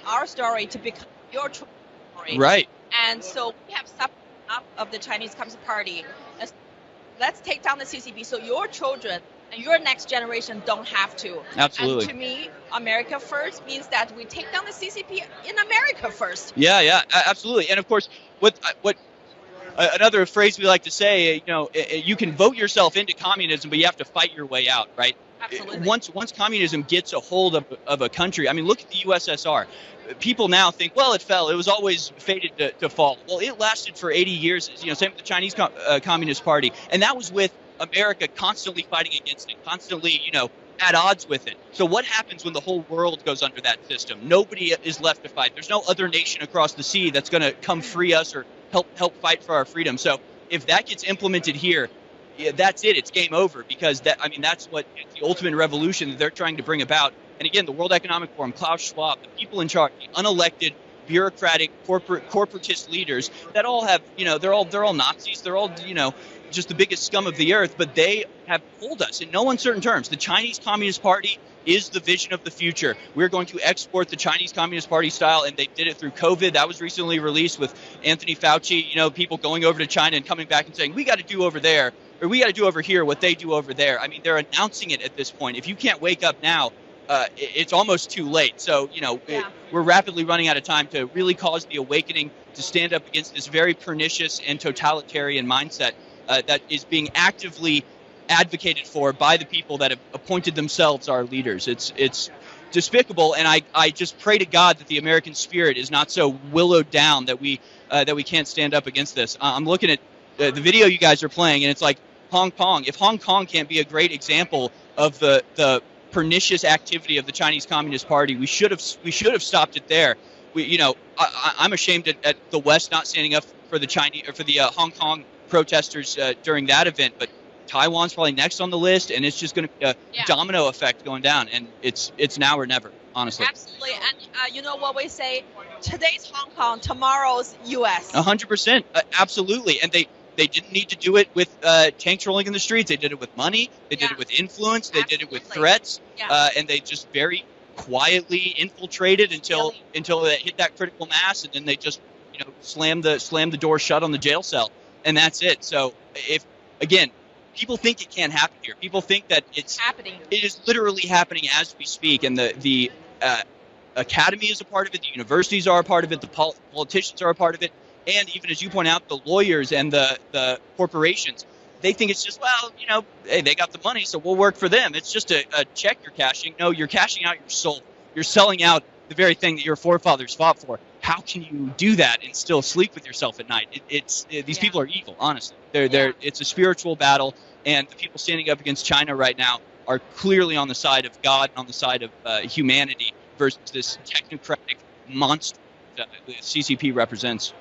our story to become your story. Right. And so we have separated up of the Chinese Communist Party. Let's take down the CCP so your children and your next generation don't have to. Absolutely. And to me, America first means that we take down the CCP in America first. Yeah, absolutely. And of course, what another phrase we like to say, you can vote yourself into communism, but you have to fight your way out, right? Absolutely. Once communism gets a hold of a country, I mean, look at the USSR. People now think, well, it fell. It was always fated to fall. Well, it lasted for 80 years. Same with the Chinese Communist Party, and that was with America constantly fighting against it, constantly, at odds with it. So what happens when the whole world goes under that system? Nobody is left to fight. There's no other nation across the sea that's going to come free us or help fight for our freedom. So if that gets implemented here, that's it. It's game over, because that's what the ultimate revolution that they're trying to bring about. And again, the World Economic Forum, Klaus Schwab, the people in charge, the unelected, bureaucratic, corporatist leaders that all have, they're all Nazis. They're all, just the biggest scum of the earth. But they have told us in no uncertain terms, the Chinese Communist Party is the vision of the future. We're going to export the Chinese Communist Party style, and they did it through COVID. That was recently released with Anthony Fauci, people going over to China and coming back and saying, we got to do over there, or we got to do over here what they do over there. I mean, they're announcing it at this point. If you can't wake up now, it's almost too late. So, we're rapidly running out of time to really cause the awakening to stand up against this very pernicious and totalitarian mindset that is being actively advocated for by the people that have appointed themselves our leaders. It's despicable, and I just pray to God that the American spirit is not so willowed down that we can't stand up against this. I'm looking at the video you guys are playing, and it's like Hong Kong. If Hong Kong can't be a great example of the pernicious activity of the Chinese Communist Party, we should have stopped it there. I'm ashamed at the West not standing up for the Chinese or for the Hong Kong protesters during that event, but Taiwan's probably next on the list, and it's just going to be a domino effect going down, and it's now or never, honestly. Absolutely, and you know what we say? Today's Hong Kong, tomorrow's U.S. 100%, absolutely, and they didn't need to do it with tanks rolling in the streets. They did it with money. They did it with influence. They did it with threats, and they just very quietly infiltrated until they hit that critical mass, and then they just slammed the door shut on the jail cell, and that's it. So if again, people think it can't happen here. People think that it's happening. It is literally happening as we speak, and the academy is a part of it. The universities are a part of it. The politicians are a part of it. And even as you point out, the lawyers and the corporations, they think it's just, hey, they got the money, so we'll work for them. It's just a check you're cashing. No, you're cashing out your soul. You're selling out the very thing that your forefathers fought for. How can you do that and still sleep with yourself at night? These people are evil, honestly. It's a spiritual battle, and the people standing up against China right now are clearly on the side of God and on the side of humanity versus this technocratic monster that the CCP represents.